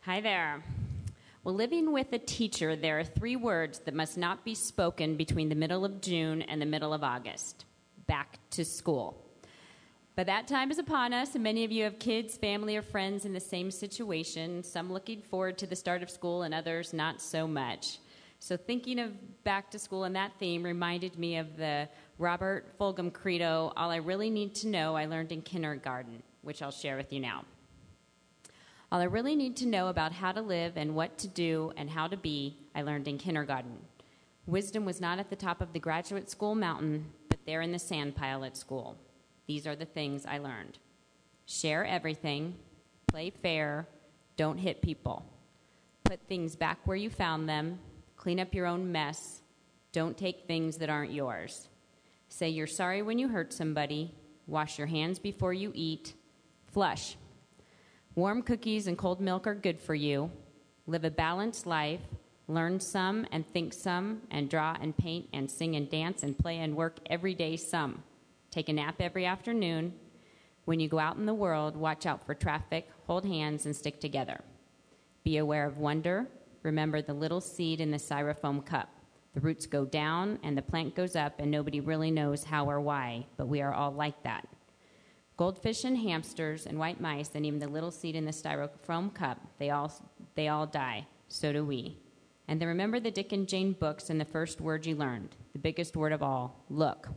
Hi there. Well, living with a teacher, there are 3 words that must not be spoken between the middle of June and the middle of August. Back to school. But that time is upon us, and many of you have kids, family, or friends in the same situation, some looking forward to the start of school and others not so much. So thinking of back to school and that theme reminded me of the Robert Fulghum credo, all I really need to know I learned in kindergarten, which I'll share with you now. All I really need to know about how to live and what to do and how to be, I learned in kindergarten. Wisdom was not at the top of the graduate school mountain, but there in the sand pile at school. These are the things I learned. Share everything, play fair, don't hit people. Put things back where you found them, clean up your own mess, don't take things that aren't yours. Say you're sorry when you hurt somebody, wash your hands before you eat, flush. Warm cookies and cold milk are good for you. Live a balanced life. Learn some and think some and draw and paint and sing and dance and play and work every day some. Take a nap every afternoon. When you go out in the world, watch out for traffic, hold hands, and stick together. Be aware of wonder. Remember the little seed in the styrofoam cup. The roots go down and the plant goes up and nobody really knows how or why, but we are all like that. Goldfish and hamsters and white mice and even the little seed in the styrofoam cup, they all die. So do we. And then remember the Dick and Jane books and the first word you learned, the biggest word of all, look.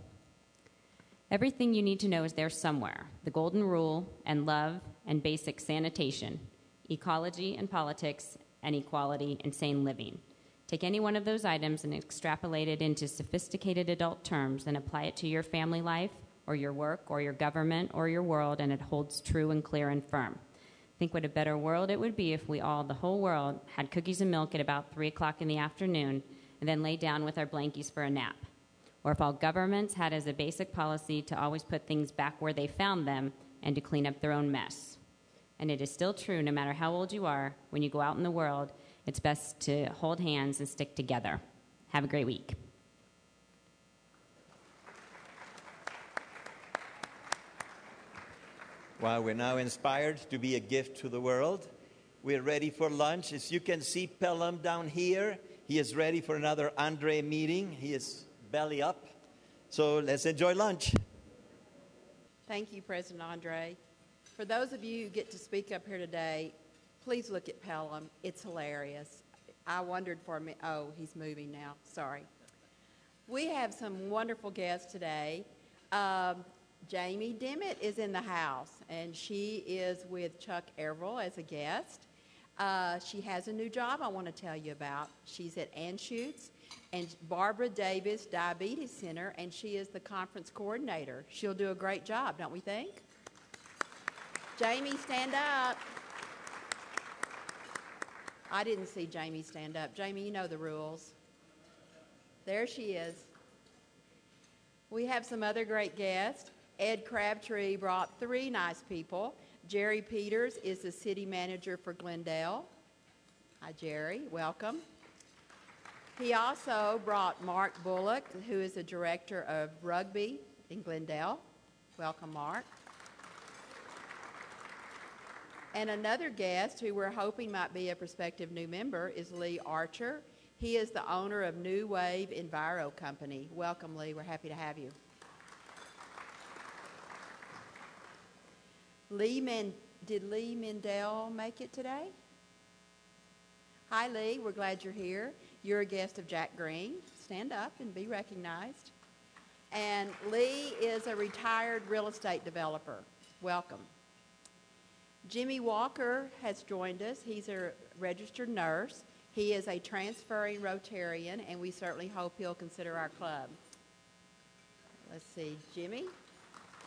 Everything you need to know is there somewhere. The golden rule and love and basic sanitation, ecology and politics and equality and sane living. Take any one of those items and extrapolate it into sophisticated adult terms and apply it to your family life, or your work, or your government, or your world, and it holds true and clear and firm. Think what a better world it would be if we all, the whole world, had cookies and milk at about 3 o'clock in the afternoon and then lay down with our blankies for a nap. Or if all governments had as a basic policy to always put things back where they found them and to clean up their own mess. And it is still true, no matter how old you are, when you go out in the world, it's best to hold hands and stick together. Have a great week. Well, we're now inspired to be a gift to the world. We're ready for lunch. As you can see, Pelham down here, he is ready for another Andre meeting. He is belly up. So let's enjoy lunch. Thank you, President Andre. For those of you who get to speak up here today, please look at Pelham. It's hilarious. I wondered for a minute. Oh, he's moving now. Sorry. We have some wonderful guests today. Jamie Dimmitt is in the house, and she is with Chuck Everell as a guest. She has a new job I want to tell you about. She's at Anschutz and Barbara Davis Diabetes Center, and she is the conference coordinator. She'll do a great job, don't we think? Jamie, stand up. I didn't see Jamie stand up. Jamie, you know the rules. There she is. We have some other great guests. Ed Crabtree brought 3 nice people. Jerry Peters is the city manager for Glendale. Hi, Jerry. Welcome. He also brought Mark Bullock, who is the director of rugby in Glendale. Welcome, Mark. And another guest who we're hoping might be a prospective new member is Lee Archer. He is the owner of New Wave Enviro Company. Welcome, Lee. We're happy to have you. Did Lee Mendel make it today? Hi, Lee. We're glad you're here. You're a guest of Jack Green. Stand up and be recognized. And Lee is a retired real estate developer. Welcome. Jimmy Walker has joined us. He's a registered nurse. He is a transferring Rotarian, and we certainly hope he'll consider our club. Let's see. Jimmy,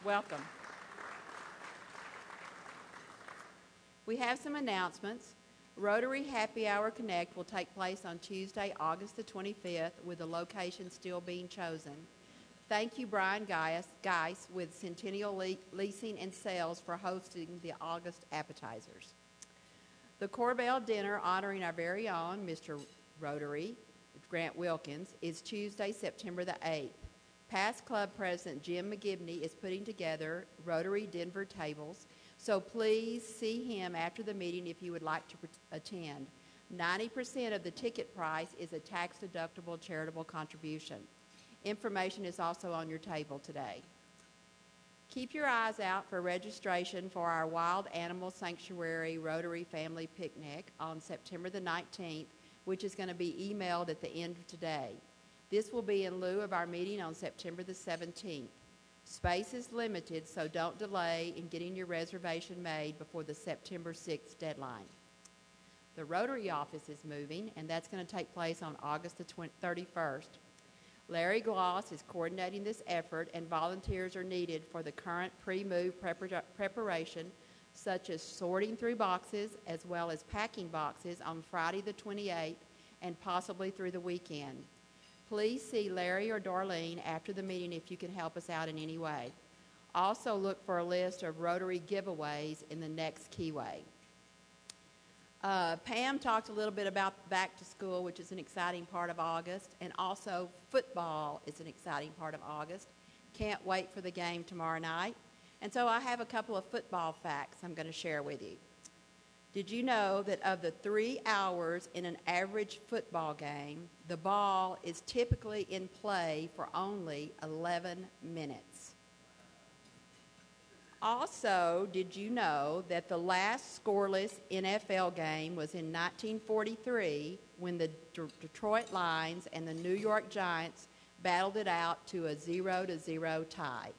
welcome. We have some announcements. Rotary Happy Hour Connect will take place on Tuesday, August the 25th, with the location still being chosen. Thank you, Brian Geis with Centennial Leasing and Sales for hosting the August appetizers. The Corbell Dinner honoring our very own Mr. Rotary, Grant Wilkins, is Tuesday, September the 8th. Past club president Jim McGibney is putting together Rotary Denver tables So please see him after the meeting if you would like to attend. 90% of the ticket price is a tax-deductible charitable contribution. Information is also on your table today. Keep your eyes out for registration for our Wild Animal Sanctuary Rotary Family Picnic on September the 19th, which is going to be emailed at the end of today. This will be in lieu of our meeting on September the 17th. Space is limited, so don't delay in getting your reservation made before the September 6th deadline. The Rotary office is moving, and that's going to take place on August the 31st. Larry Gloss is coordinating this effort, and volunteers are needed for the current pre-move preparation, such as sorting through boxes as well as packing boxes on Friday the 28th and possibly through the weekend. Please see Larry or Darlene after the meeting if you can help us out in any way. Also look for a list of Rotary giveaways in the next keyway. Pam talked a little bit about back to school, which is an exciting part of August, and also football is an exciting part of August. Can't wait for the game tomorrow night. And so I have a couple of football facts I'm going to share with you. Did you know that of the 3 hours in an average football game, the ball is typically in play for only 11 minutes? Also, did you know that the last scoreless NFL game was in 1943 when the Detroit Lions and the New York Giants battled it out to a 0-0 tie?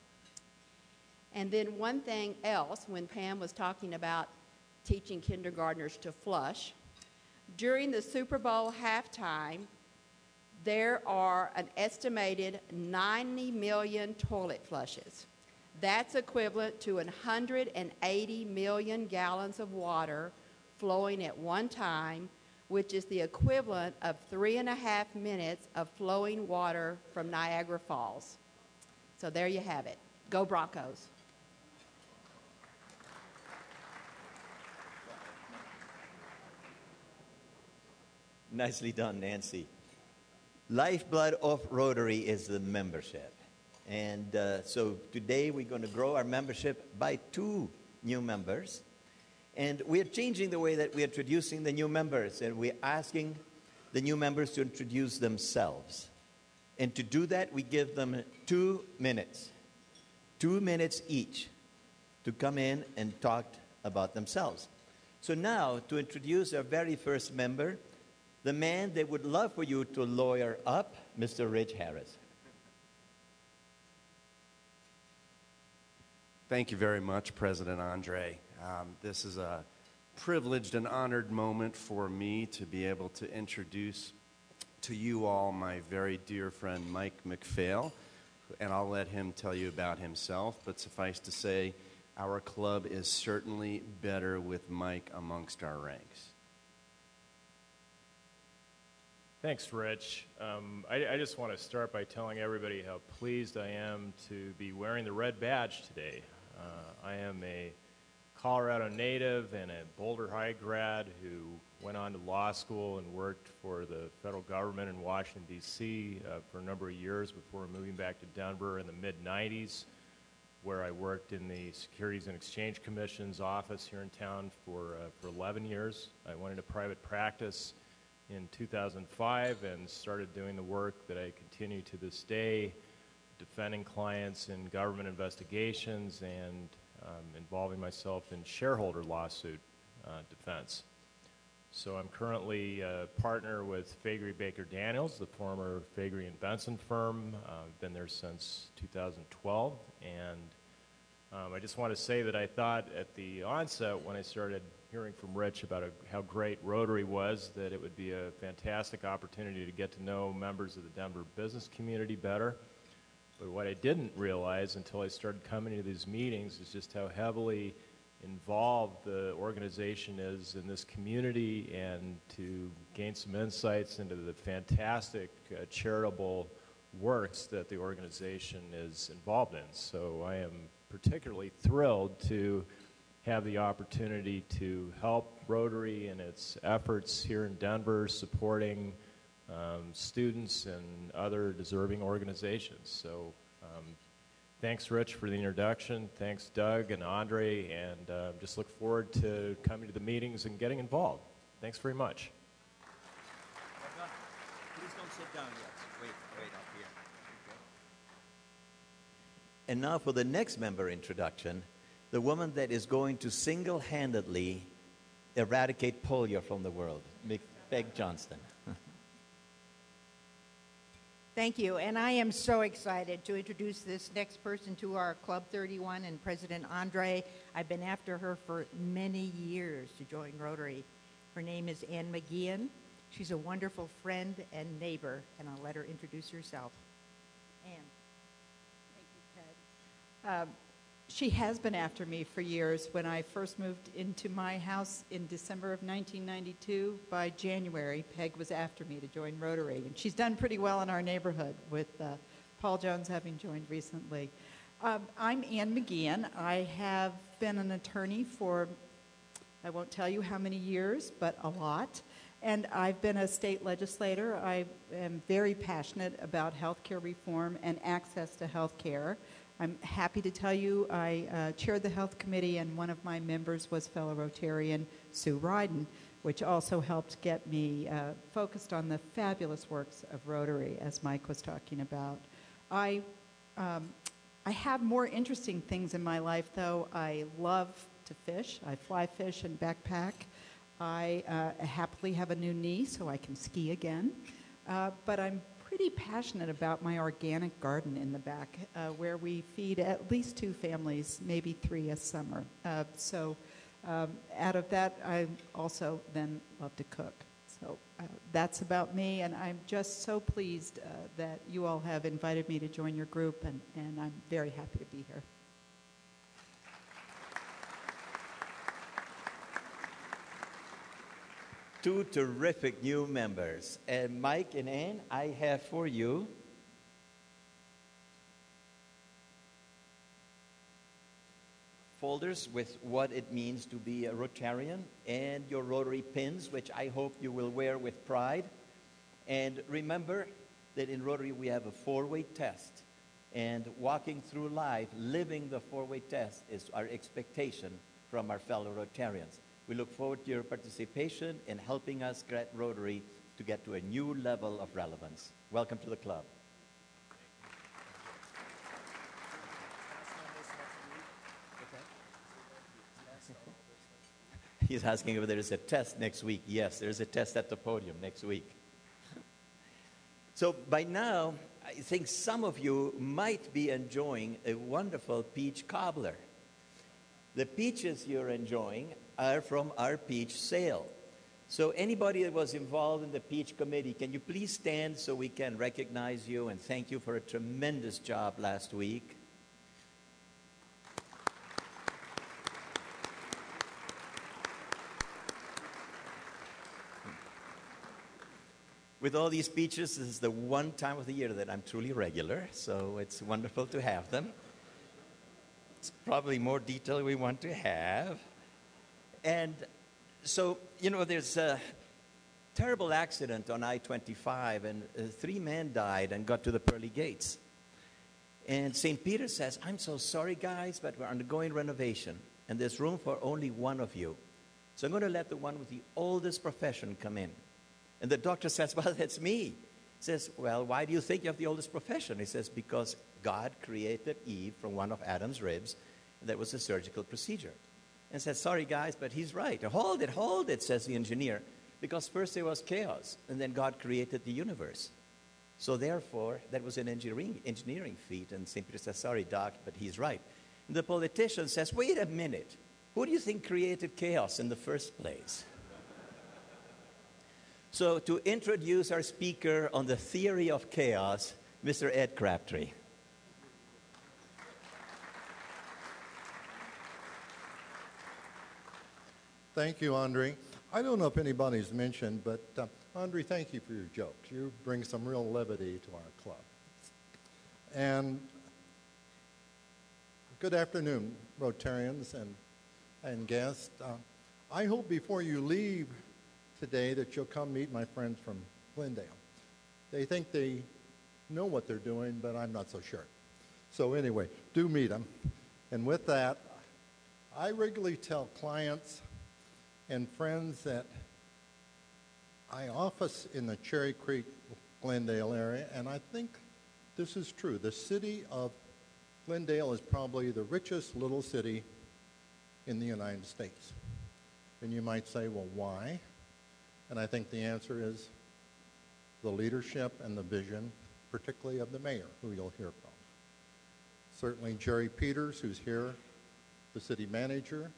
And then one thing else, when Pam was talking about teaching kindergartners to flush, during the Super Bowl halftime, there are an estimated 90 million toilet flushes. That's equivalent to 180 million gallons of water flowing at one time, which is the equivalent of 3.5 minutes of flowing water from Niagara Falls. So there you have it. Go Broncos. Nicely done, Nancy. Lifeblood of Rotary is the membership. And so today we're going to grow our membership by 2 new members. And we're changing the way that we're introducing the new members. And we're asking the new members to introduce themselves. And to do that, we give them 2 minutes. 2 minutes each to come in and talk about themselves. So now, to introduce our very first member, the man they would love for you to lawyer up, Mr. Rich Harris. Thank you very much, President Andre. This is a privileged and honored moment for me to be able to introduce to you all my very dear friend Mike McPhail, and I'll let him tell you about himself, but suffice to say, our club is certainly better with Mike amongst our ranks. Thanks, Rich. I just want to start by telling everybody how pleased I am to be wearing the red badge today. I am a Colorado native and a Boulder High grad who went on to law school and worked for the federal government in Washington, D.C. For a number of years before moving back to Denver in the mid-'90s, where I worked in the Securities and Exchange Commission's office here in town for 11 years. I went into private practice in 2005 and started doing the work that I continue to this day, defending clients in government investigations and involving myself in shareholder lawsuit defense. So I'm currently a partner with Faegre Baker Daniels, the former Faegre and Benson firm. I've been there since 2012, and I just want to say that I thought at the onset when I started hearing from Rich about how great Rotary was, that it would be a fantastic opportunity to get to know members of the Denver business community better. But what I didn't realize until I started coming to these meetings is just how heavily involved the organization is in this community, and to gain some insights into the fantastic charitable works that the organization is involved in. So I am particularly thrilled to have the opportunity to help Rotary in its efforts here in Denver, supporting students and other deserving organizations. So Thanks, Rich, for the introduction. Thanks, Doug and Andre, and just look forward to coming to the meetings and getting involved. Thanks very much. Please don't sit down yet. Wait up here. Okay. And now for the next member introduction, the woman that is going to single-handedly eradicate polio from the world, Peg Johnston. Thank you, and I am so excited to introduce this next person to our Club 31 and President Andre. I've been after her for many years to join Rotary. Her name is Ann McGeehan. She's a wonderful friend and neighbor, and I'll let her introduce herself. Ann. Thank you, Peg. She has been after me for years. When I first moved into my house in December of 1992, by January, Peg was after me to join Rotary. And she's done pretty well in our neighborhood, with Paul Jones having joined recently. I'm Ann McGeehan. I have been an attorney for, I won't tell you how many years, but a lot. And I've been a state legislator. I am very passionate about health care reform and access to health care. I'm happy to tell you I chaired the health committee, and one of my members was fellow Rotarian Sue Ryden, which also helped get me focused on the fabulous works of Rotary, as Mike was talking about. I have more interesting things in my life, though. I love to fish. I fly fish and backpack. I happily have a new knee, so I can ski again. But I'm pretty passionate about my organic garden in the back, where we feed at least 2 families, maybe 3 a summer. So out of that, I also then love to cook. So that's about me, and I'm just so pleased that you all have invited me to join your group, and I'm very happy to be here. Two terrific new members. And Mike and Ann, I have for you folders with what it means to be a Rotarian, and your Rotary pins, which I hope you will wear with pride. And remember that in Rotary we have a 4-way test. And walking through life, living the 4-way test is our expectation from our fellow Rotarians. We look forward to your participation in helping us get Rotary to get to a new level of relevance. Welcome to the club. He's asking if there is a test next week. Yes, there is a test at the podium next week. So by now, I think some of you might be enjoying a wonderful peach cobbler. The peaches you're enjoying are from our peach sale. So anybody that was involved in the peach committee, can you please stand so we can recognize you and thank you for a tremendous job last week? With all these peaches, this is the one time of the year that I'm truly regular, so it's wonderful to have them. It's probably more detail we want to have. And so, you know, there's a terrible accident on I-25, and 3 men died and got to the pearly gates. And St. Peter says, I'm so sorry, guys, but we're undergoing renovation, and there's room for only one of you. So I'm going to let the one with the oldest profession come in. And the doctor says, well, that's me. He says, well, why do you think you have the oldest profession? He says, because God created Eve from one of Adam's ribs, and that was a surgical procedure. And says, sorry, guys, but he's right. Hold it, says the engineer, because first there was chaos, and then God created the universe. So therefore, that was an engineering feat, and St. Peter says, sorry, Doc, but he's right. And the politician says, wait a minute. Who do you think created chaos in the first place? So to introduce our speaker on the theory of chaos, Mr. Ed Crabtree. Thank you, Andre. I don't know if anybody's mentioned, but Andre, thank you for your jokes. You bring some real levity to our club. And good afternoon, Rotarians and guests. I hope before you leave today that you'll come meet my friends from Glendale. They think they know what they're doing, but I'm not so sure. So anyway, do meet him. And with that, I regularly tell clients and friends that I office in the Cherry Creek, Glendale area, and I think this is true. The city of Glendale is probably the richest little city in the United States. And you might say, well, why? And I think the answer is the leadership and the vision, particularly of the mayor, who you'll hear from. Certainly Jerry Peters, who's here, the city manager,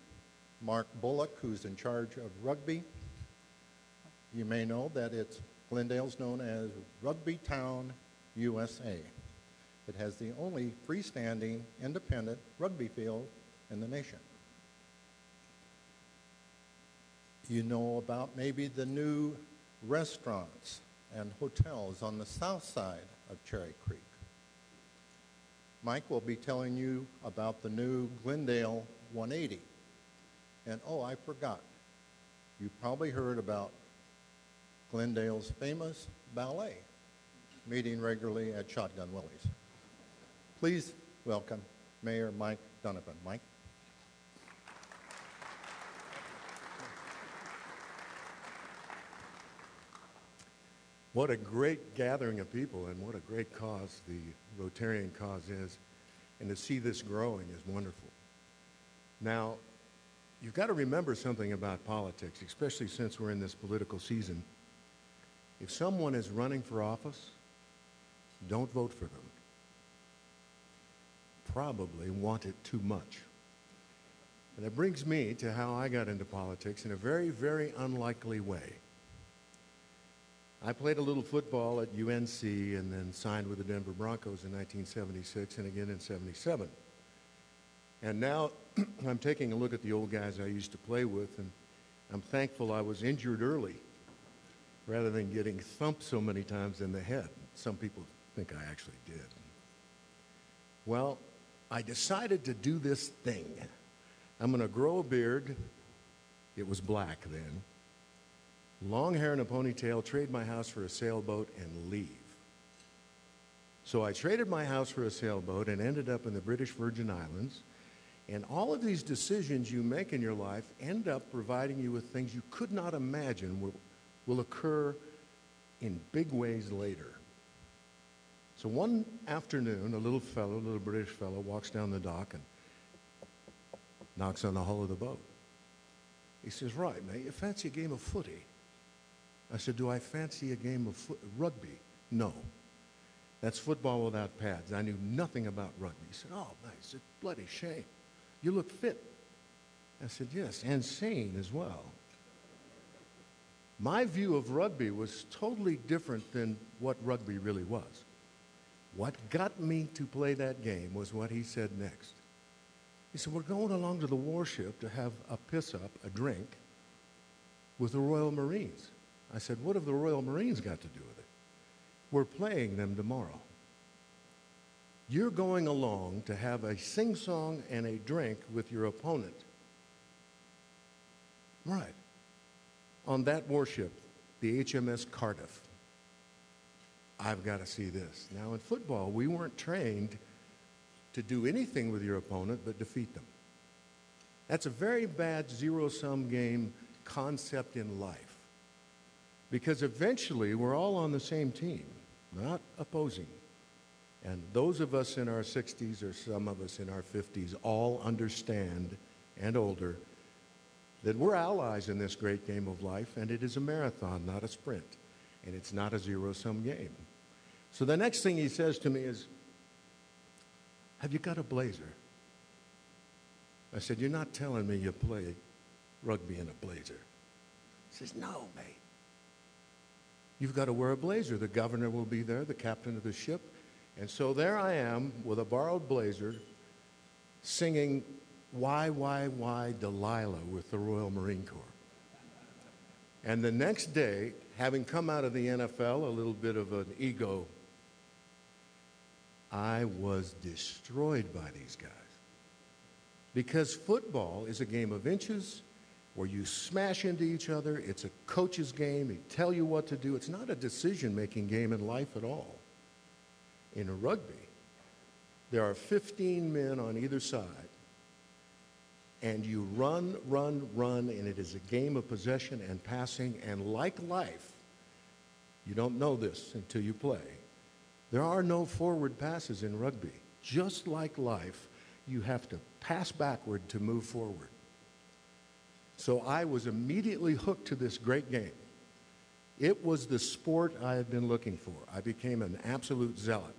Mark Bullock, who's in charge of rugby. You may know that Glendale's known as Rugby Town, USA. It has the only freestanding, independent rugby field in the nation. You know about maybe the new restaurants and hotels on the south side of Cherry Creek. Mike will be telling you about the new Glendale 180. And oh, I forgot. You probably heard about Glendale's famous ballet, meeting regularly at Shotgun Willie's. Please welcome Mayor Mike Donovan. Mike. What a great gathering of people, and what a great cause the Rotarian cause is. And to see this growing is wonderful. Now, you've got to remember something about politics, especially since we're in this political season. If someone is running for office, don't vote for them. Probably want it too much. And that brings me to how I got into politics in a very, very unlikely way. I played a little football at UNC and then signed with the Denver Broncos in 1976 and again in 77. And now I'm taking a look at the old guys I used to play with, and I'm thankful I was injured early rather than getting thumped so many times in the head. Some people think I actually did. Well, I decided to do this thing. I'm going to grow a beard. It was black then. Long hair and a ponytail, trade my house for a sailboat, and leave. So I traded my house for a sailboat and ended up in the British Virgin Islands. And all of these decisions you make in your life end up providing you with things you could not imagine will occur in big ways later. So one afternoon, a little British fellow, walks down the dock and knocks on the hull of the boat. He says, "Right, mate, you fancy a game of footy?" I said, "Do I fancy a game of rugby?" "No. That's football without pads." I knew nothing about rugby. He said, "Oh, nice. It's a bloody shame. You look fit." I said, "Yes, and sane as well." My view of rugby was totally different than what rugby really was. What got me to play that game was what he said next. He said, "We're going along to the warship to have a piss-up, a drink, with the Royal Marines." I said, "What have the Royal Marines got to do with it?" "We're playing them tomorrow." "You're going along to have a sing-song and a drink with your opponent." "Right. On that warship, the HMS Cardiff." I've got to see this. Now, in football, we weren't trained to do anything with your opponent but defeat them. That's a very bad zero-sum game concept in life, because eventually we're all on the same team, not opposing. And those of us in our 60s or some of us in our 50s all understand, and older, that we're allies in this great game of life, and it is a marathon, not a sprint, and it's not a zero-sum game. So the next thing he says to me is, "Have you got a blazer?" I said, "You're not telling me you play rugby in a blazer?" He says, "No, mate. You've got to wear a blazer. The governor will be there, the captain of the ship." And so there I am with a borrowed blazer singing Why, Delilah with the Royal Marine Corps. And the next day, having come out of the NFL, a little bit of an ego, I was destroyed by these guys. Because football is a game of inches where you smash into each other. It's a coach's game. They tell you what to do. It's not a decision-making game in life at all. In rugby, There are 15 men on either side, and you run, and it is a game of possession and passing, and like life, you don't know this until you play. There are no forward passes in rugby. Just like life, you have to pass backward to move forward. So I was immediately hooked to this great game. It was the sport I had been looking for. I became an absolute zealot.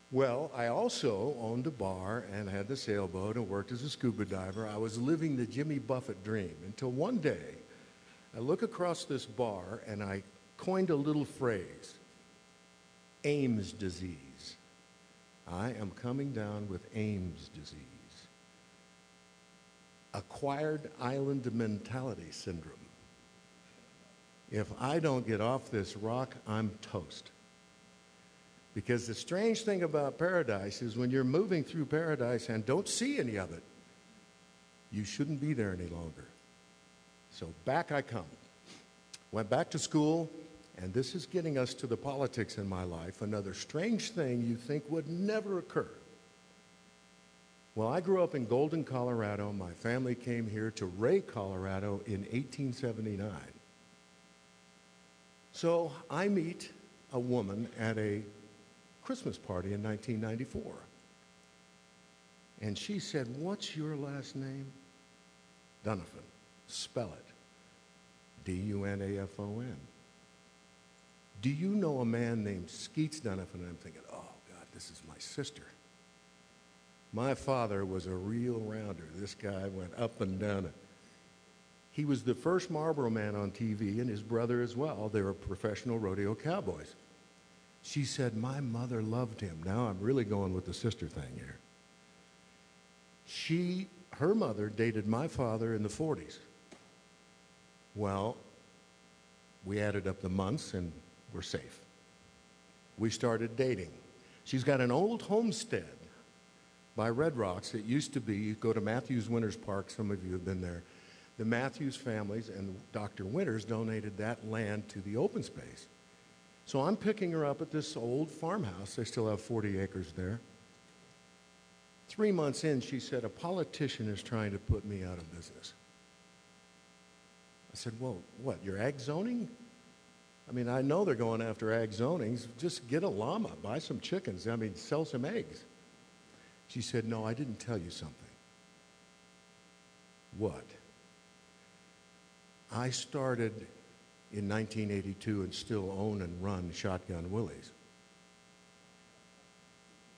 Well, I also owned a bar and had the sailboat and worked as a scuba diver. I was living the Jimmy Buffett dream until one day I look across this bar and I coined a little phrase, Ames disease. I am coming down with Ames disease. Acquired island mentality syndrome. If I don't get off this rock, I'm toast. Because the strange thing about paradise is when you're moving through paradise and don't see any of it, you shouldn't be there any longer. So back I come. Went back to school, and this is getting us to the politics in my life, another strange thing you think would never occur. Well, I grew up in Golden, Colorado. My family came here to Ray, Colorado in 1879. So I meet a woman at a Christmas party in 1994. And she said, "What's your last name?" Dunafon. Spell it. D-U-N-A-F-O-N. Do you know a man named Skeets Dunafon? And I'm thinking, oh, God, this is my sister. My father was a real rounder. This guy went up and down it. He was the first Marlboro man on TV, and his brother as well. They were professional rodeo cowboys. She said, my mother loved him. Now I'm really going with the sister thing here. Her mother dated my father in the 40s. Well, we added up the months and we're safe. We started dating. She's got an old homestead by Red Rocks. It used to be, you go to Matthews Winters Park, some of you have been there. The Matthews families and Dr. Winters donated that land to the open space. So I'm picking her up at this old farmhouse. They still have 40 acres there. 3 months in, she said, a politician is trying to put me out of business. I said, well, what, you're ag zoning? I mean, I know they're going after ag zonings. Just get a llama, buy some chickens. I mean, sell some eggs. She said, no, I didn't tell you something. What? I started in 1982 and still own and run Shotgun Willie's.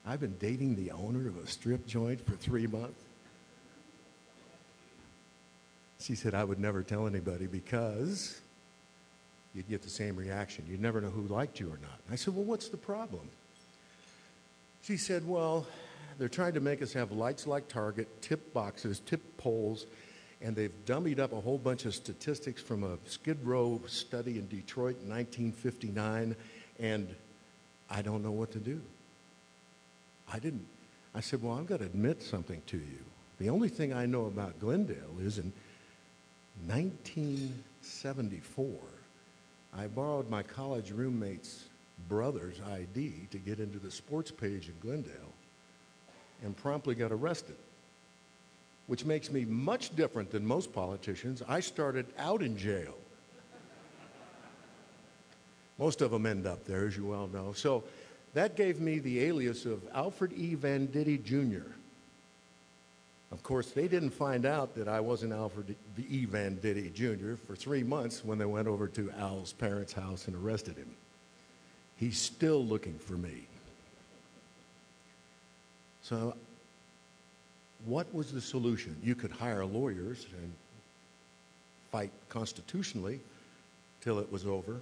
I've been dating the owner of a strip joint for 3 months. She said, I would never tell anybody because you'd get the same reaction. You'd never know who liked you or not. I said, well, what's the problem? She said, well, they're trying to make us have lights like Target, tip boxes, tip poles, and they've dummied up a whole bunch of statistics from a Skid Row study in Detroit in 1959, and I don't know what to do. I said, well, I've got to admit something to you. The only thing I know about Glendale is in 1974, I borrowed my college roommate's brother's ID to get into the sports page in Glendale and promptly got arrested, which makes me much different than most politicians. I started out in jail. Most of them end up there, as you well know. So that gave me the alias of Alfred E. Venditti Jr. Of course, they didn't find out that I wasn't Alfred E. Venditti Jr. for 3 months when they went over to Al's parents' house and arrested him. He's still looking for me. So what was the solution? You could hire lawyers and fight constitutionally till it was over,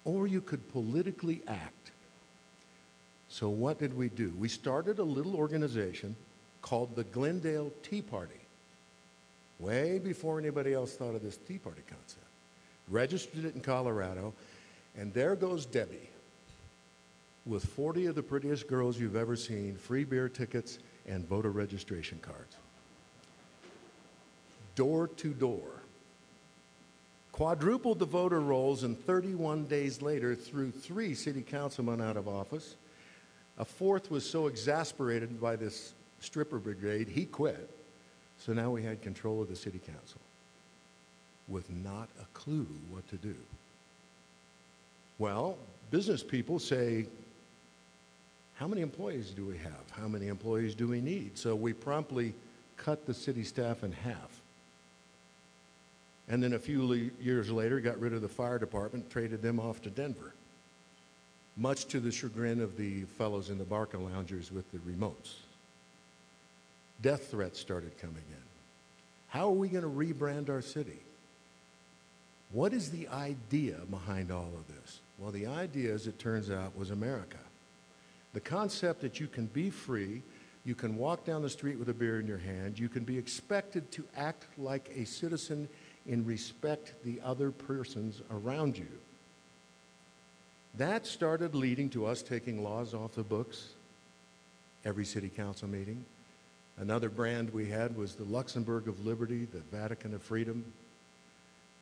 or you could politically act. So what did we do? We started a little organization called the Glendale Tea Party, way before anybody else thought of this Tea Party concept. Registered it in Colorado, and there goes Debbie with 40 of the prettiest girls you've ever seen, free beer tickets, and voter registration cards. Door to door. Quadrupled the voter rolls, and 31 days later threw 3 city councilmen out of office. A fourth was so exasperated by this stripper brigade, he quit. So now we had control of the city council with not a clue what to do. Well, business people say, how many employees do we have? How many employees do we need? So we promptly cut the city staff in half. And then a few years later, got rid of the fire department, traded them off to Denver, much to the chagrin of the fellows in the Barca loungers with the remotes. Death threats started coming in. How are we going to rebrand our city? What is the idea behind all of this? Well, the idea, as it turns out, was America. The concept that you can be free, you can walk down the street with a beer in your hand, you can be expected to act like a citizen and respect the other persons around you. That started leading to us taking laws off the books every city council meeting. Another brand we had was the Luxembourg of Liberty, the Vatican of Freedom.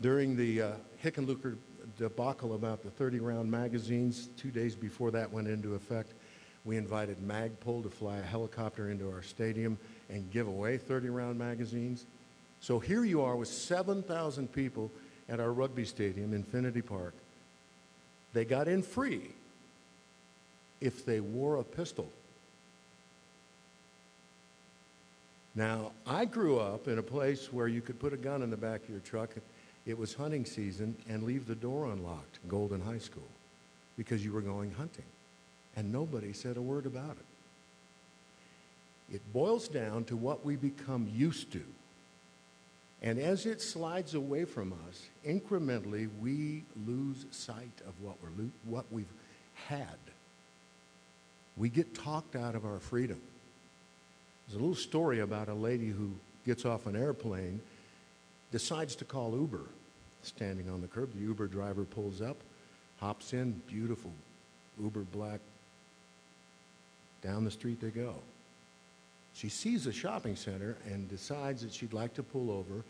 During the Hickenlooper debacle about the 30-round magazines, 2 days before that went into effect, we invited Magpul to fly a helicopter into our stadium and give away 30-round magazines. So here you are with 7,000 people at our rugby stadium, Infinity Park. They got in free if they wore a pistol. Now, I grew up in a place where you could put a gun in the back of your truck, it was hunting season, and leave the door unlocked, Golden High School, because you were going hunting. And nobody said a word about it. It boils down to what we become used to. And as it slides away from us, incrementally, we lose sight of what we've had. We get talked out of our freedom. There's a little story about a lady who gets off an airplane, decides to call Uber, standing on the curb. The Uber driver pulls up, hops in, beautiful Uber black. Down the street they go. She sees a shopping center and decides that she'd like to pull over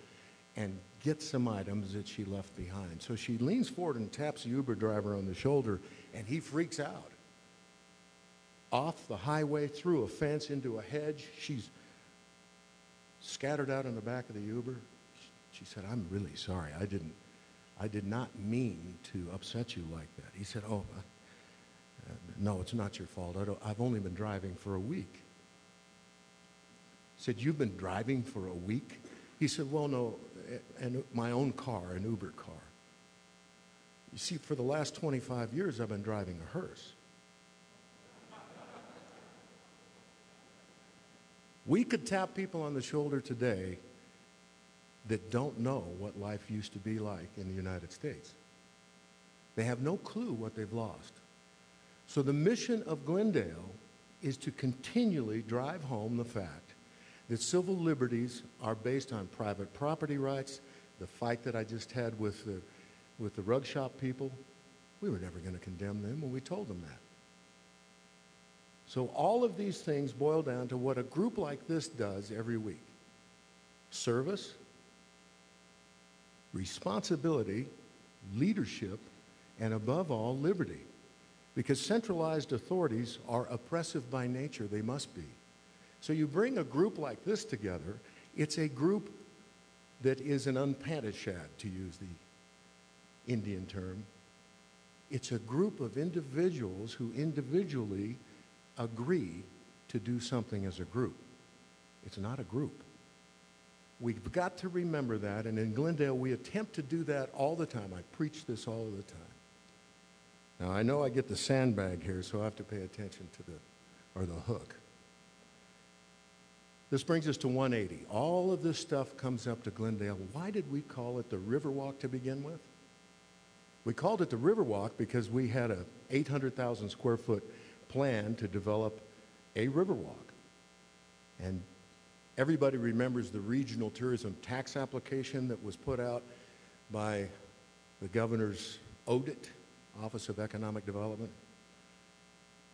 and get some items that she left behind. So she leans forward and taps the Uber driver on the shoulder, and he freaks out. Off the highway, through a fence, into a hedge. She's scattered out in the back of the Uber. She said, "I'm really sorry. I did not mean to upset you like that." He said, "No, it's not your fault. I've only been driving for a week." He said, "You've been driving for a week?" He said, "Well, no, and my own car, an Uber car. You see, for the last 25 years, I've been driving a hearse." We could tap people on the shoulder today that don't know what life used to be like in the United States. They have no clue what they've lost. So the mission of Glendale is to continually drive home the fact that civil liberties are based on private property rights. The fight that I just had with the rug shop people, we were never going to condemn them when we told them that. So all of these things boil down to what a group like this does every week. Service, responsibility, leadership, and above all, liberty. Because centralized authorities are oppressive by nature. They must be. So you bring a group like this together, it's a group that is an unpanishad, to use the Indian term. It's a group of individuals who individually agree to do something as a group. It's not a group. We've got to remember that, and in Glendale, we attempt to do that all the time. I preach this all the time. Now, I know I get the sandbag here, so I have to pay attention to the hook. This brings us to 180. All of this stuff comes up to Glendale. Why did we call it the Riverwalk to begin with? We called it the Riverwalk because we had a 800,000 square foot plan to develop a Riverwalk. And everybody remembers the regional tourism tax application that was put out by the governor's ODIT, Office of Economic Development.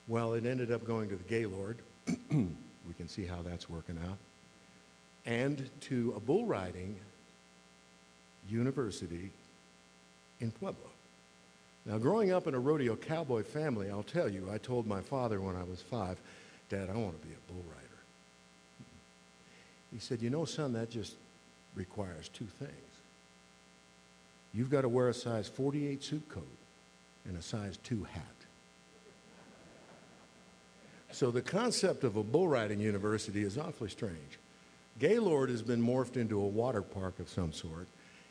Well, it ended up going to the Gaylord. We can see how that's working out. And to a bull riding university in Pueblo. Now, growing up in a rodeo cowboy family, I'll tell you, I told my father when I was 5, Dad, I want to be a bull rider. He said, you know, son, that just requires 2 things. You've got to wear a size 48 suit coat and a size 2 hat. So the concept of a bull riding university is awfully strange. Gaylord has been morphed into a water park of some sort,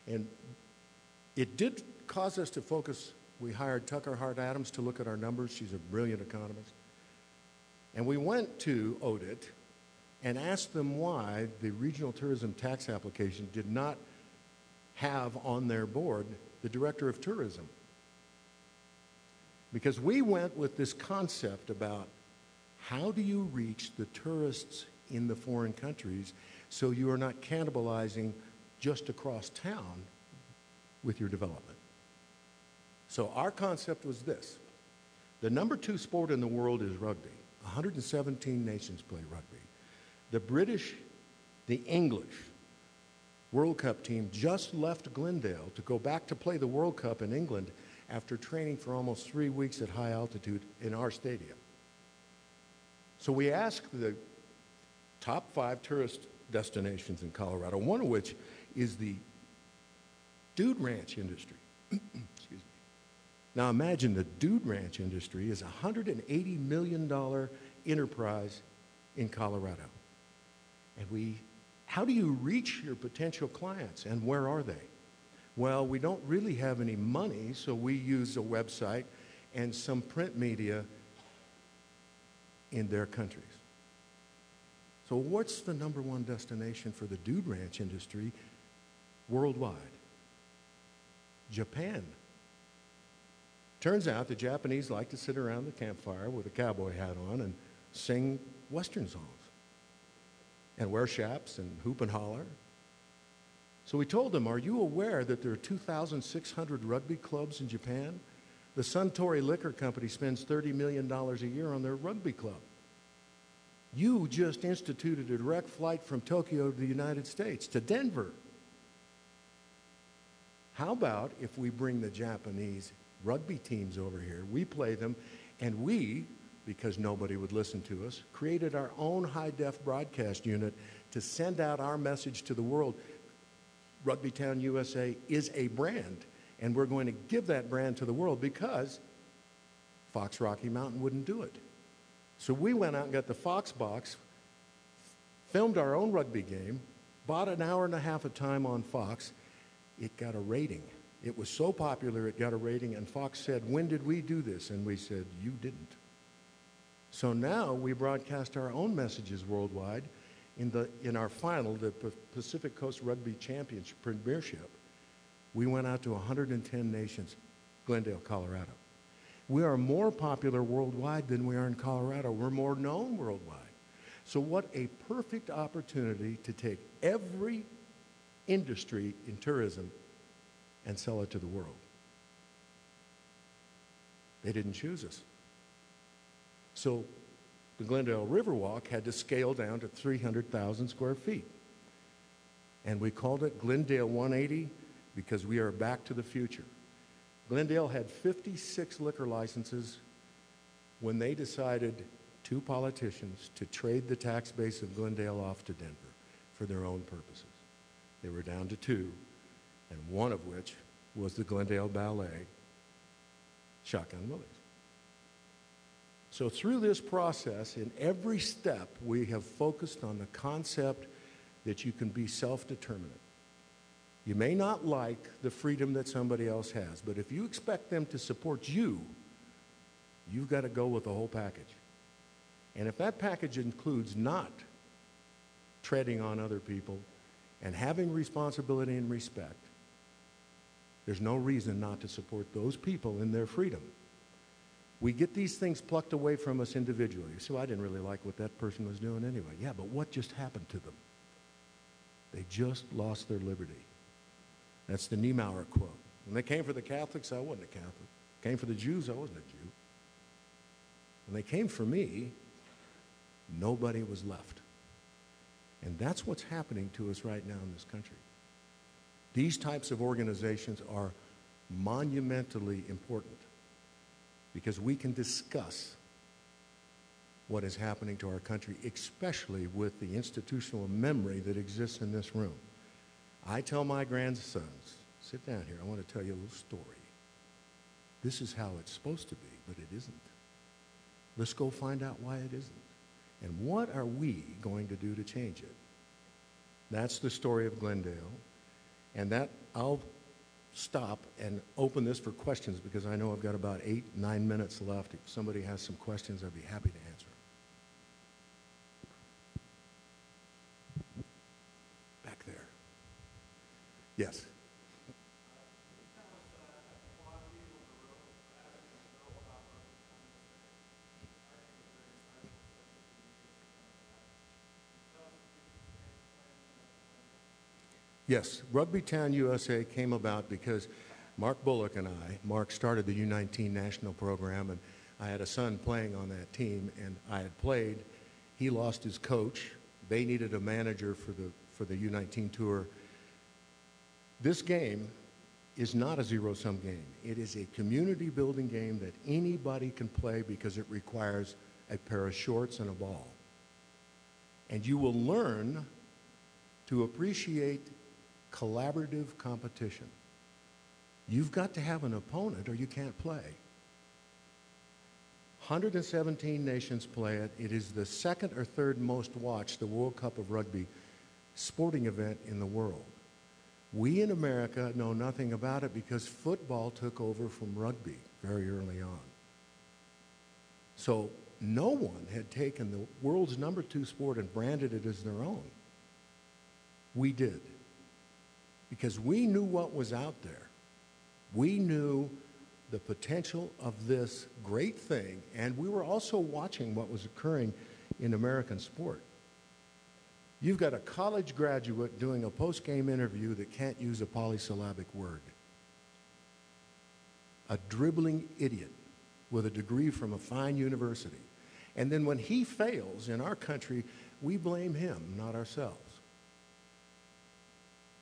and it did cause us to focus. We hired Tucker Hart Adams to look at our numbers. She's a brilliant economist. And we went to ODIT and asked them why the regional tourism tax application did not have on their board the director of tourism. Because we went with this concept about how do you reach the tourists in the foreign countries so you are not cannibalizing just across town with your development. So our concept was this. The number 2 sport in the world is rugby. 117 nations play rugby. The British, the English World Cup team just left Glendale to go back to play the World Cup in England after training for almost 3 weeks at high altitude in our stadium. So we asked the top 5 tourist destinations in Colorado, one of which is the dude ranch industry. Excuse me. Now imagine the dude ranch industry is a $180 million enterprise in Colorado. And how do you reach your potential clients, and where are they? Well, we don't really have any money, so we use a website and some print media in their countries. So what's the number 1 destination for the dude ranch industry worldwide? Japan. Turns out the Japanese like to sit around the campfire with a cowboy hat on and sing Western songs and wear chaps and hoop and holler. So we told them, are you aware that there are 2,600 rugby clubs in Japan? The Suntory Liquor Company spends $30 million a year on their rugby club. You just instituted a direct flight from Tokyo to the United States, to Denver. How about if we bring the Japanese rugby teams over here, we play them, and we, because nobody would listen to us, created our own high-def broadcast unit to send out our message to the world. Rugbytown USA is a brand, and we're going to give that brand to the world because Fox Rocky Mountain wouldn't do it. So we went out and got the Fox box, filmed our own rugby game, bought an hour and a half of time on Fox. It got a rating. It was so popular it got a rating, and Fox said, when did we do this? And we said, you didn't. So now we broadcast our own messages worldwide. In our final, the Pacific Coast Rugby Championship Premiership, we went out to 110 nations, Glendale, Colorado. We are more popular worldwide than we are in Colorado. We're more known worldwide. So what a perfect opportunity to take every industry in tourism and sell it to the world. They didn't choose us. So the Glendale Riverwalk had to scale down to 300,000 square feet. And we called it Glendale 180 because we are back to the future. Glendale had 56 liquor licenses when they decided, 2 politicians, to trade the tax base of Glendale off to Denver for their own purposes. They were down to 2, and one of which was the Glendale Ballet, Shotgun Willie's. So through this process, in every step, we have focused on the concept that you can be self-determinant. You may not like the freedom that somebody else has, but if you expect them to support you, you've got to go with the whole package. And if that package includes not treading on other people and having responsibility and respect, there's no reason not to support those people in their freedom. We get these things plucked away from us individually. So I didn't really like what that person was doing anyway. Yeah, but what just happened to them? They just lost their liberty. That's the Niemauer quote. When they came for the Catholics, I wasn't a Catholic. Came for the Jews, I wasn't a Jew. When they came for me, nobody was left. And that's what's happening to us right now in this country. These types of organizations are monumentally important because we can discuss what is happening to our country, especially with the institutional memory that exists in this room. I tell my grandsons, sit down here, I want to tell you a little story. This is how it's supposed to be, but it isn't. Let's go find out why it isn't. And what are we going to do to change it? That's the story of Glendale. And that, I'll stop and open this for questions because I know I've got about 8-9 minutes left. If somebody has some questions, I'd be happy to answer them. Back there. Yes. Yes, Rugby Town USA came about because Mark Bullock and Mark started the U19 national program, and I had a son playing on that team, and I had played. He lost his coach. They needed a manager for the U19 tour. This game is not a zero-sum game. It is a community-building game that anybody can play because it requires a pair of shorts and a ball. And you will learn to appreciate collaborative competition. You've got to have an opponent or you can't play. 117 nations play it. It is the second or third most watched, the World Cup of Rugby, sporting event in the world. We in America know nothing about it because football took over from rugby very early on. So no one had taken the world's number 2 sport and branded it as their own. We did. Because we knew what was out there. We knew the potential of this great thing, and we were also watching what was occurring in American sport. You've got a college graduate doing a post-game interview that can't use a polysyllabic word. A dribbling idiot with a degree from a fine university. And then when he fails in our country, we blame him, not ourselves.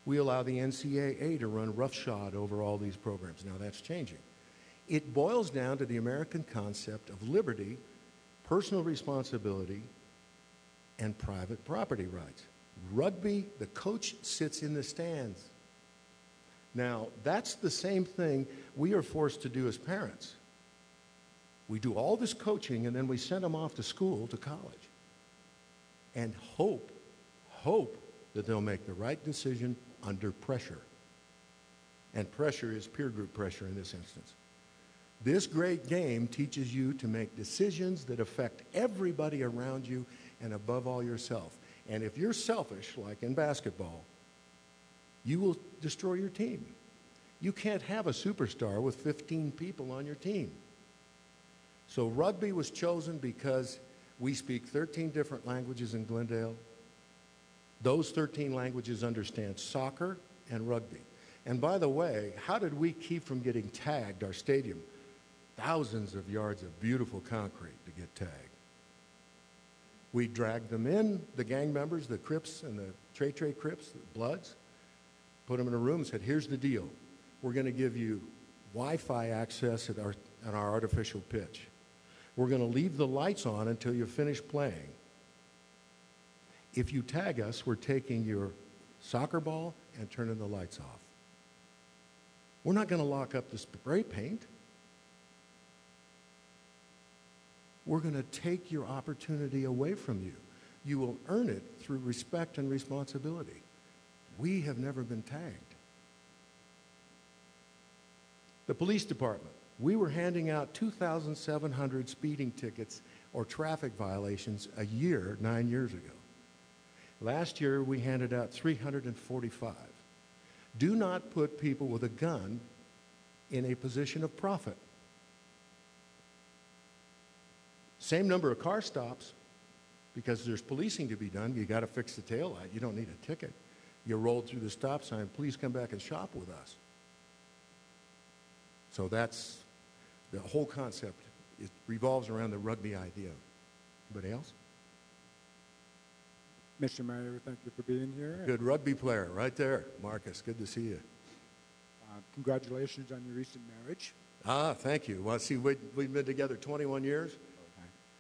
We allow the NCAA to run roughshod over all these programs. Now that's changing. It boils down to the American concept of liberty, personal responsibility, and private property rights. Rugby, the coach sits in the stands. Now, that's the same thing we are forced to do as parents. We do all this coaching, and then we send them off to school, to college, and hope that they'll make the right decision under pressure. And pressure is peer group pressure in this instance. This great game teaches you to make decisions that affect everybody around you and above all yourself. And if you're selfish, like in basketball, you will destroy your team. You can't have a superstar with 15 people on your team. So rugby was chosen because we speak 13 different languages in Glendale. Those 13 languages understand soccer and rugby. And by the way, how did we keep from getting tagged, our stadium? Thousands of yards of beautiful concrete to get tagged. We dragged them in, the gang members, the Crips and the Trey Crips, the Bloods, put them in a room and said, here's the deal. We're going to give you Wi-Fi access at our artificial pitch. We're going to leave the lights on until you finish playing. If you tag us, we're taking your soccer ball and turning the lights off. We're not going to lock up the spray paint. We're going to take your opportunity away from you. You will earn it through respect and responsibility. We have never been tagged. The police department, we were handing out 2,700 speeding tickets or traffic violations a year 9 years ago. Last year, we handed out 345. Do not put people with a gun in a position of profit. Same number of car stops, because there's policing to be done. You got to fix the taillight. You don't need a ticket. You rolled through the stop sign. Please come back and shop with us. So that's the whole concept. It revolves around the rugby idea. Anybody else? Mr. Mayor, thank you for being here. Good rugby player right there. Marcus, good to see you. Congratulations on your recent marriage. Thank you. Well, see, we've been together 21 years.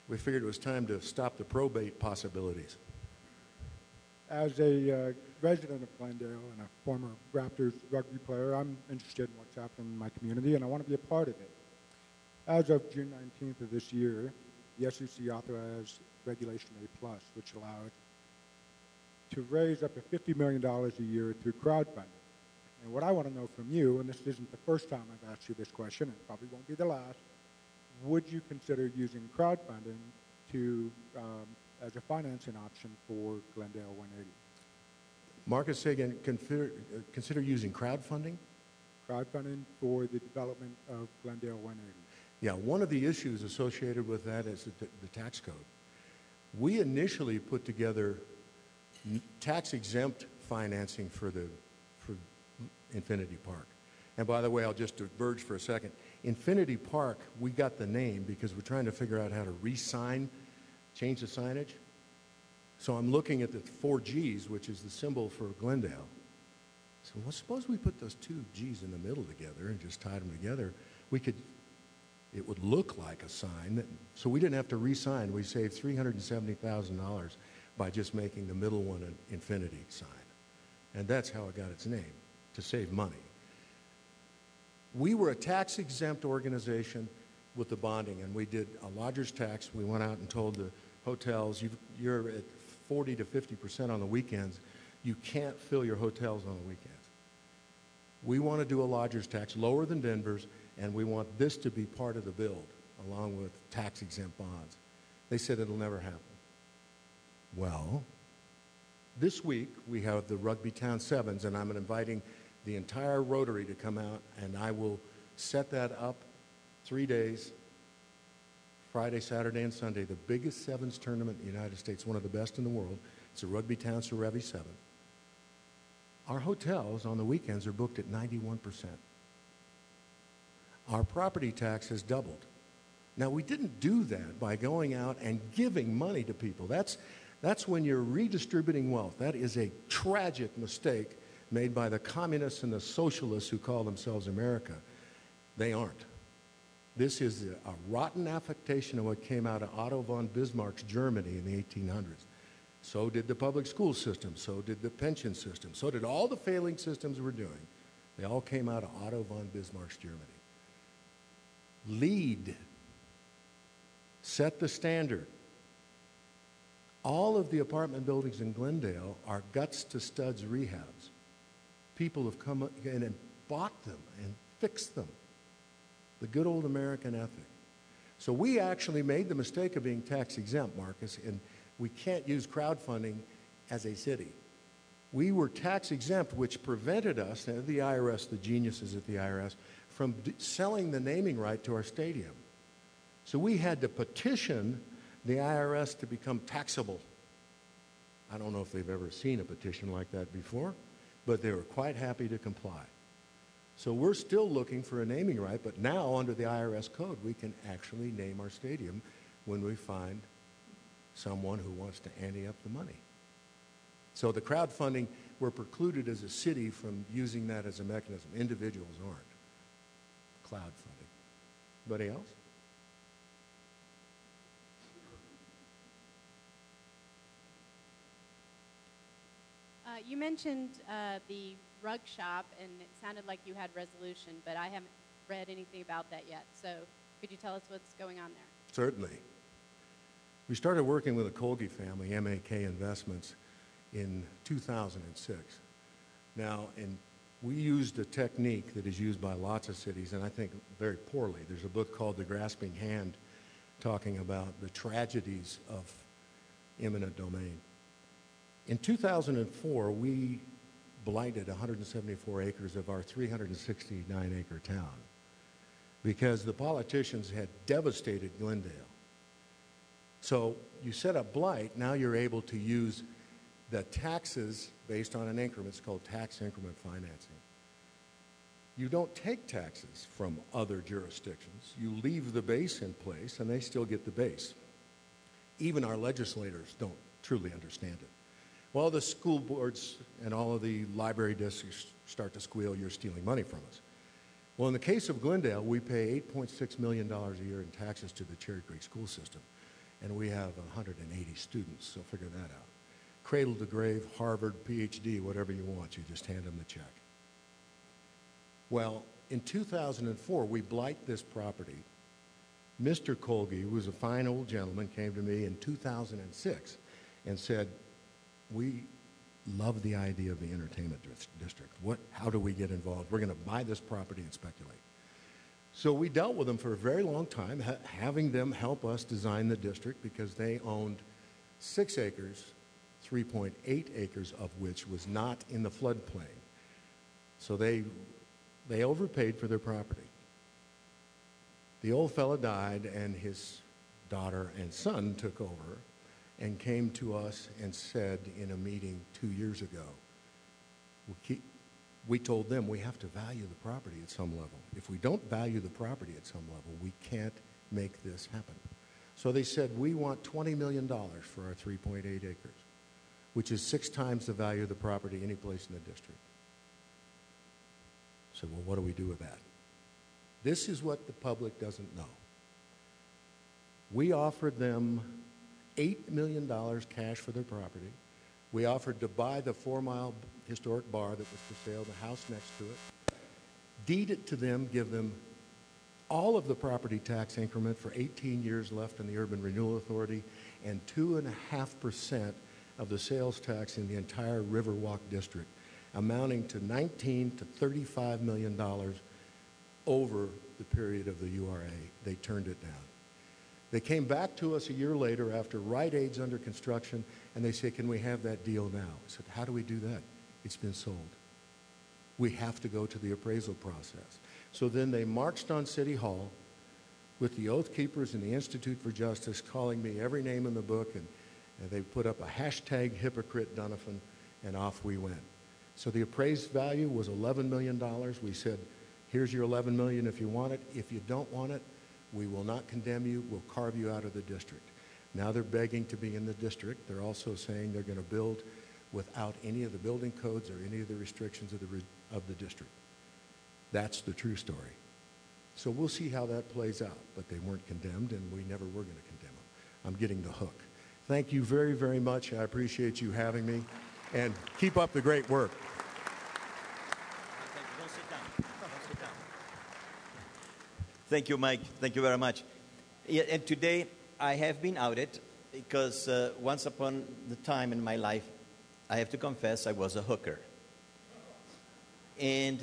We figured it was time to stop the probate possibilities. As a resident of Glendale and a former Raptors rugby player, I'm interested in what's happening in my community, and I want to be a part of it. As of June 19th of this year, the SEC authorized Regulation A+, which allows to raise up to $50 million a year through crowdfunding. And what I want to know from you, and this isn't the first time I've asked you this question, and it probably won't be the last, would you consider using crowdfunding to as a financing option for Glendale 180? Marcus, say again, consider using crowdfunding? Crowdfunding for the development of Glendale 180. Yeah, one of the issues associated with that is the tax code. We initially put together tax-exempt financing for Infinity Park. And by the way, I'll just diverge for a second. Infinity Park, we got the name because we're trying to figure out how to change the signage. So I'm looking at the 4 Gs, which is the symbol for Glendale. So well, suppose we put those 2 Gs in the middle together and just tied them together. It would look like a sign. So we didn't have to re-sign. We saved $370,000 by just making the middle one an infinity sign. And that's how it got its name, to save money. We were a tax-exempt organization with the bonding, and we did a lodger's tax. We went out and told the hotels, you're at 40 to 50% on the weekends. You can't fill your hotels on the weekends. We want to do a lodger's tax lower than Denver's, and we want this to be part of the build, along with tax-exempt bonds. They said it'll never happen. Well, this week we have the Rugby Town Sevens, and I'm inviting the entire Rotary to come out, and I will set that up 3 days, Friday, Saturday, and Sunday, the biggest sevens tournament in the United States, one of the best in the world. It's a Rugby Town Revy 7. Our hotels on the weekends are booked at 91%. Our property tax has doubled. Now, we didn't do that by going out and giving money to people. That's when you're redistributing wealth. That is a tragic mistake made by the communists and the socialists who call themselves America. They aren't. This is a rotten affectation of what came out of Otto von Bismarck's Germany in the 1800s. So did the public school system. So did the pension system. So did all the failing systems we're doing. They all came out of Otto von Bismarck's Germany. Lead. Set the standard. All of the apartment buildings in Glendale are guts to studs rehabs. People have come in and bought them and fixed them. The good old American ethic. So we actually made the mistake of being tax exempt, Marcus, and we can't use crowdfunding as a city. We were tax exempt, which prevented us, and the IRS, the geniuses at the IRS, from selling the naming right to our stadium. So we had to petition the IRS to become taxable. I don't know if they've ever seen a petition like that before, but they were quite happy to comply. So we're still looking for a naming right, but now under the IRS code, we can actually name our stadium when we find someone who wants to ante up the money. So the crowdfunding, we're precluded as a city from using that as a mechanism. Individuals aren't. Crowdfunding. Anybody else? You mentioned the rug shop, and it sounded like you had resolution, but I haven't read anything about that yet. So could you tell us what's going on there? Certainly. We started working with the Colge family, MAK Investments, in 2006. Now, we used a technique that is used by lots of cities, and I think very poorly. There's a book called The Grasping Hand talking about the tragedies of eminent domain. In 2004, we blighted 174 acres of our 369-acre town because the politicians had devastated Glendale. So you set up blight, now you're able to use the taxes based on an increment. It's called tax increment financing. You don't take taxes from other jurisdictions. You leave the base in place, and they still get the base. Even our legislators don't truly understand it. Well, the school boards and all of the library districts start to squeal, you're stealing money from us. Well, in the case of Glendale, we pay $8.6 million a year in taxes to the Cherry Creek school system, and we have 180 students, so figure that out. Cradle to grave, Harvard, PhD, whatever you want, you just hand them the check. Well, in 2004, we blight this property. Mr. Colge, who was a fine old gentleman, came to me in 2006 and said, we love the idea of the entertainment district. How do we get involved? We're going to buy this property and speculate. So we dealt with them for a very long time, having them help us design the district because they owned 6 acres, 3.8 acres of which was not in the floodplain. So they overpaid for their property. The old fellow died, and his daughter and son took over and came to us and said in a meeting 2 years ago, we told them we have to value the property at some level. If we don't value the property at some level, we can't make this happen. So they said, we want $20 million for our 3.8 acres, which is 6 times the value of the property any place in the district. I said, well, what do we do with that? This is what the public doesn't know. We offered them $8 million cash for their property. We offered to buy the 4-mile historic bar that was for sale, the house next to it, deed it to them, give them all of the property tax increment for 18 years left in the Urban Renewal Authority, and 2.5% of the sales tax in the entire Riverwalk district, amounting to $19 to $35 million over the period of the URA. They turned it down. They came back to us a year later after Rite Aid's under construction, and they said, can we have that deal now? I said, how do we do that? It's been sold. We have to go to the appraisal process. So then they marched on City Hall with the Oath Keepers and the Institute for Justice calling me every name in the book, and they put up a hashtag hypocrite Donovan, and off we went. So the appraised value was $11 million. We said, here's your $11 million if you want it. If you don't want it, we will not condemn you. We'll carve you out of the district. Now they're begging to be in the district. They're also saying they're going to build without any of the building codes or any of the restrictions of the district. That's the true story. So we'll see how that plays out. But they weren't condemned, and we never were going to condemn them. I'm getting the hook. Thank you very, very much. I appreciate you having me. And keep up the great work. Thank you, Mike. Thank you very much. Yeah, and today I have been outed because once upon the time in my life, I have to confess I was a hooker. And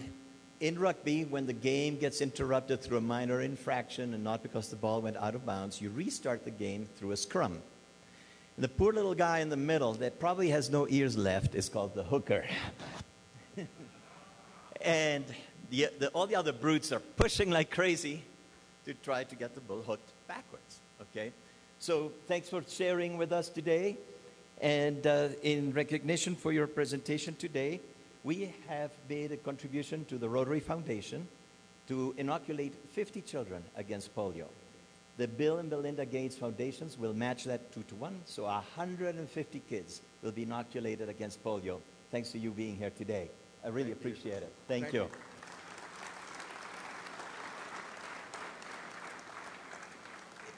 in rugby, when the game gets interrupted through a minor infraction and not because the ball went out of bounds, you restart the game through a scrum. And the poor little guy in the middle that probably has no ears left is called the hooker. And all the other brutes are pushing like crazy to try to get the bull hooked backwards, okay? So thanks for sharing with us today. And in recognition for your presentation today, we have made a contribution to the Rotary Foundation to inoculate 50 children against polio. The Bill and Melinda Gates Foundations will match that 2-to-1, so 150 kids will be inoculated against polio. Thanks to you being here today. I really appreciate it. Thank you.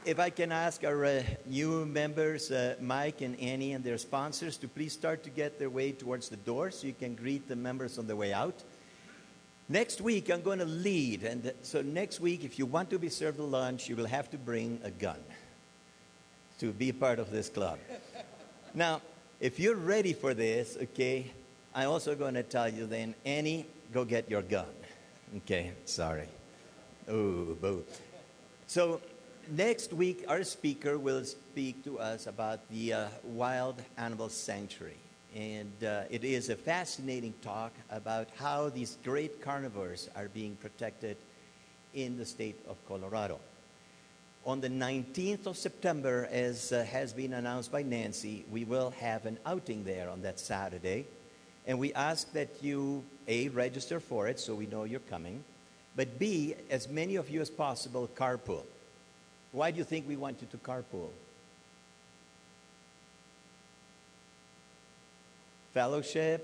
If I can ask our new members, Mike and Annie and their sponsors, to please start to get their way towards the door so you can greet the members on the way out. Next week, I'm going to lead. And so next week, if you want to be served a lunch, you will have to bring a gun to be a part of this club. Now, if you're ready for this, okay, I'm also going to tell you then, Annie, go get your gun. Okay, sorry. Oh, boo. So next week, our speaker will speak to us about the Wild Animal Sanctuary. And it is a fascinating talk about how these great carnivores are being protected in the state of Colorado. On the 19th of September, as has been announced by Nancy, we will have an outing there on that Saturday. And we ask that you, A, register for it so we know you're coming, but B, as many of you as possible, carpool. Why do you think we want you to carpool? fellowship.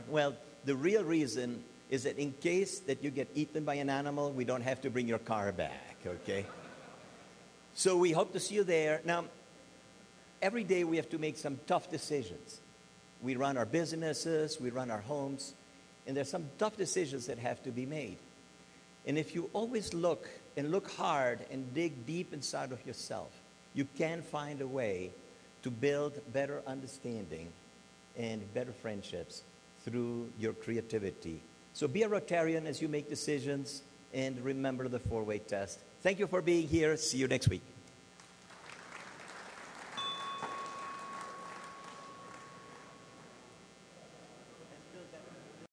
Well, the real reason is that in case that you get eaten by an animal, we don't have to bring your car back, okay? So we hope to see you there. Now, every day we have to make some tough decisions. We run our businesses, we run our homes, and there's some tough decisions that have to be made. And if you always look hard and dig deep inside of yourself, you can find a way to build better understanding and better friendships through your creativity. So be a Rotarian as you make decisions, and remember the 4-way test. Thank you for being here. See you next week.